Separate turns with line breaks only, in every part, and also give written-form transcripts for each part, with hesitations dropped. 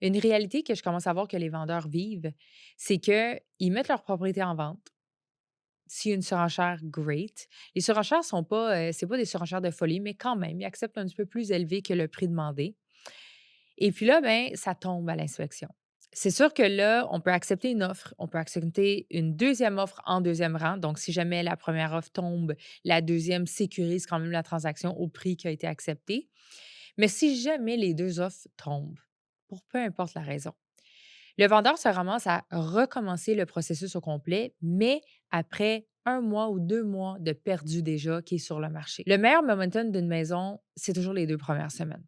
Une réalité que je commence à voir que les vendeurs vivent, c'est qu'ils mettent leur propriété en vente. S'il y a une surenchère, great. Les surenchères sont pas, c'est pas des surenchères de folie, mais quand même, ils acceptent un petit peu plus élevé que le prix demandé. Et puis là, ben, ça tombe à l'inspection. C'est sûr que là, on peut accepter une offre, on peut accepter une deuxième offre en deuxième rang. Donc, si jamais la première offre tombe, la deuxième sécurise quand même la transaction au prix qui a été accepté. Mais si jamais les 2 offres tombent, pour peu importe la raison, le vendeur se ramasse à recommencer le processus au complet, mais après 1 mois ou 2 mois de perdu déjà qui est sur le marché. Le meilleur momentum d'une maison, c'est toujours les 2 premières semaines.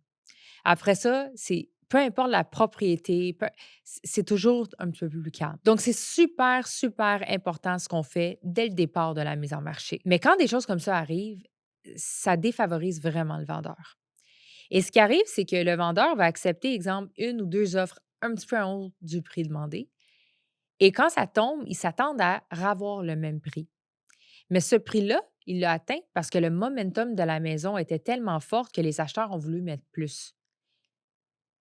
Après ça, c'est peu importe la propriété, c'est toujours un petit peu plus calme. Donc, c'est super, super important ce qu'on fait dès le départ de la mise en marché. Mais quand des choses comme ça arrivent, ça défavorise vraiment le vendeur. Et ce qui arrive, c'est que le vendeur va accepter, exemple, une ou 2 offres un petit peu en haut du prix demandé. Et quand ça tombe, ils s'attendent à ravoir le même prix. Mais ce prix-là, il l'a atteint parce que le momentum de la maison était tellement fort que les acheteurs ont voulu mettre plus.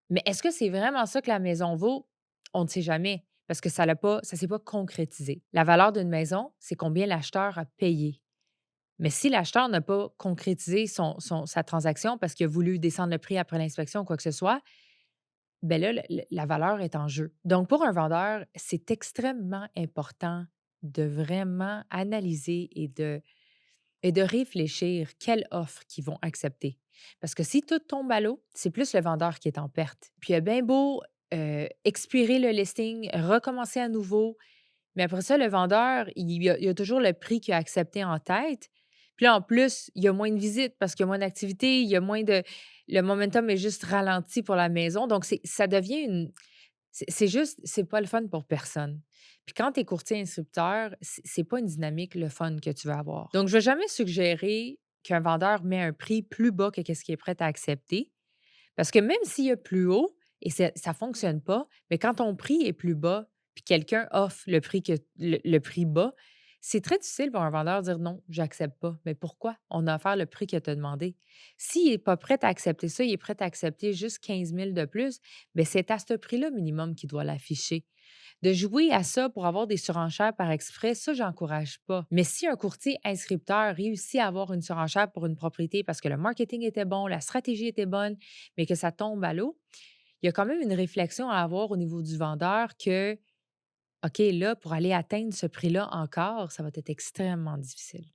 Mais est-ce que c'est vraiment ça que la maison vaut? On ne sait jamais parce que ça s'est pas concrétisé. La valeur d'une maison, c'est combien l'acheteur a payé. Mais si l'acheteur n'a pas concrétisé sa transaction parce qu'il a voulu descendre le prix après l'inspection ou quoi que ce soit, ben là, la valeur est en jeu. Donc, pour un vendeur, c'est extrêmement important de vraiment analyser et de réfléchir quelle offre qu'ils vont accepter. Parce que si tout tombe à l'eau, c'est plus le vendeur qui est en perte. Puis, il a bien beau expirer le listing, recommencer à nouveau, mais après ça, le vendeur, il a toujours le prix qu'il a accepté en tête. Puis là, en plus, il y a moins de visites parce qu'il y a moins d'activités, il y a moins de le momentum est juste ralenti pour la maison. Donc ça devient une c'est juste c'est pas le fun pour personne. Puis quand tu es courtier instructeur, c'est pas une dynamique le fun que tu veux avoir. Donc je vais jamais suggérer qu'un vendeur met un prix plus bas que qu'est-ce qu'il est prêt à accepter parce que même s'il y a plus haut et ça fonctionne pas, mais quand ton prix est plus bas, puis quelqu'un offre le prix bas, c'est très difficile pour un vendeur de dire: «Non, j'accepte pas». Mais pourquoi? On a offert le prix que tu as demandé. S'il est pas prêt à accepter ça, il est prêt à accepter juste 15 000 de plus, bien, c'est à ce prix-là minimum qu'il doit l'afficher. De jouer à ça pour avoir des surenchères par exprès, ça, j'encourage pas. Mais si un courtier inscripteur réussit à avoir une surenchère pour une propriété parce que le marketing était bon, la stratégie était bonne, mais que ça tombe à l'eau, il y a quand même une réflexion à avoir au niveau du vendeur que, OK, là, pour aller atteindre ce prix-là encore, ça va être extrêmement difficile.